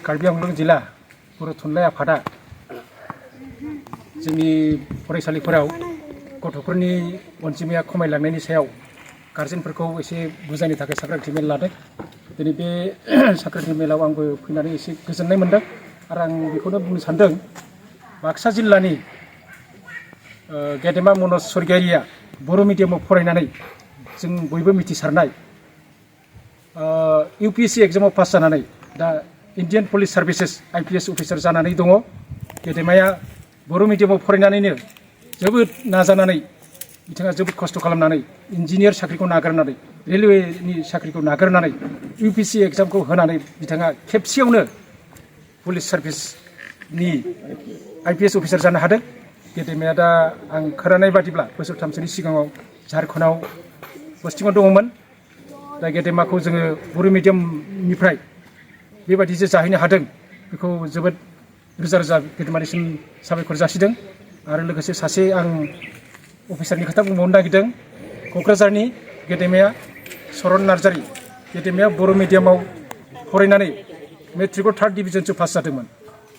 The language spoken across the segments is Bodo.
कार्बि आंलं जिल्ला बर' थुनलाइ आफादा जोंनि फरायसालिफोराव गथ'फोरनि अनजिमाया खमायलांनायनि सायाव गार्जेनफोरखौ एसे बुजायनो थाखाय सांग्रांथि मेल लादों। दिनै बे सांग्रांथि मेलाव आंबो फैनानै एसे गोजोननाय मोनदों आरो आं बेखौनो बुंनो सानदों बाक्सा जिल्लानि गेदेमा मनज स्वर्गियारिया बर' मिडियामाव फरायनानै जों बयबो मिथिसारनाय UPSC एग्जामाव पास जानानै दा Indian police services IPS officer जानानै दङ। गेदेमाया बर' मिडियामाव फरायनानैनो जोबोद नाजानानै बिथाङा जोबोद खस्थ' खालामनानै इन्जिनियार साख्रिखौ नागारनानै रेलवेनि साख्रिखौ नागारनानै UPSC एग्जामखौ होनानै बिथाङा खेबसेयावनो पुलिस सार्भिसनि IPS अफिसार जानो हादों। गेदेमाया दा आं खोनानाय बादिब्ला बोसोरथामसोनि सिगाङाव झारखन्डआव पस्टिंआव दङमोन। दा गेदेमाखौ जोङो बर' मिडियामनिफ्राय बेबायदि जे जाहैनो हादों बेखौ जोबोद रोजा रोजा गेदेमानिसिम साबायखर जासिदों। आरो लोगोसे सासे आं अफिसारनि खोथा बुंबावनो नागिरदों। क'क्राझारनि गेदेमाया सरन नार्जारि गेदेमाया बर' मिडियामाव फरायनानै मेट्रिकआव 3rd डिभिजनसो पास जादोंमोन।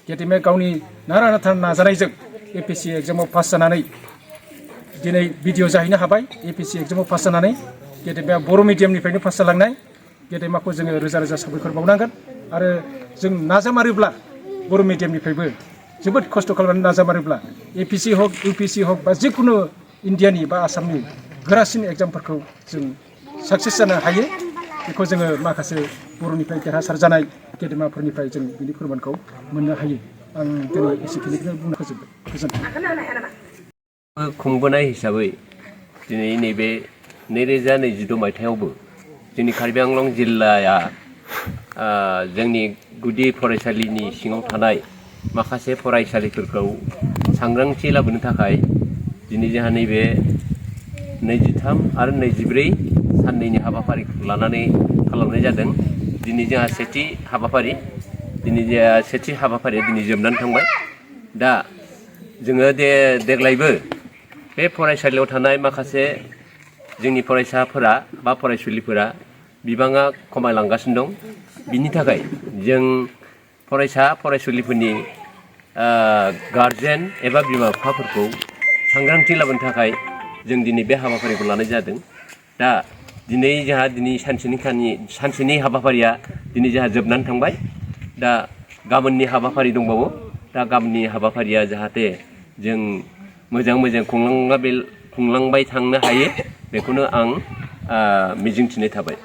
गेदेमाया गावनि नारा नाथा नाजानायजों APSC एग्जामाव पास जानानै दिनै BDO जाहैनो हाबाय। APSC एग्जामाव पास जानानै गेदेमाया बर' मिडियामनिफ्रायनो पास जालांनाय। गेदेमाखौ जोङो रोजा रोजा साबायखर बावनांगोन। आरो जों नाजामारोब्ला बर' मिडियामनिफ्रायबो जोबोद खस्थ' खालामनानै नाजामारोब्ला APSC हक UPSC हक बा जिखुनु इन्डियानि बा आसामनि गोरासिन एग्जामफोरखौ जों साक्सेस जानो हायो। बेखौ जोङो माखासे बर'निफ्राय देरहासार जानाय गेदेमाफोरनिफ्राय जों बिनि फोरमानखौ मोननो हायो। आं दिनै एसेखिनिखौनो बुंनो फोजोबबाय। गोजोन्थों। खुंबोनाय हिसाबै दिनै नैबे 2022 मायथाइयावबो जोंनि कार्बि आंलं जिल्लाया जोंनि गुदि फरायसालिनि सिङाव थानाय माखासे फरायसालिफोरखौ सांग्रांथि लाबोनो थाखाय दिनै जोंहा नैबे 23 आरो 24 साननैनि हाबाफारिखौ लानानै खालामनाय जादों। दिनै जोंहा सेथि हाबाफारिया दिनै जोबनानै थांबाय। दा जोङो देग्लायबो बे फरायसालियाव थानाय माखासे जोंनि फरायसाफोरा बा फरायसुलिफोरा बिबाङा खमायलांगासिनो दं। बिनि थाखाय जों फरायसुलिफोरनि गारजेन एबा बिमा बिफाफोरखौ सांग्रांथि लाबोनो थाखाय जों दिनै बे हाबाफारिखौ लानाय जादों। दा दिनै जोंहा सानसेनि हाबाफारिया दिनै जोंहा जोबनानै थांबाय। दा गाबोननि हाबाफारि दंबावो। दा गाबोननि हाबाफारिया जाहाथे जों मोजां खुंलांबाय थांनो हायो बेखौनो आं मिजिंथिनाय थाबाय।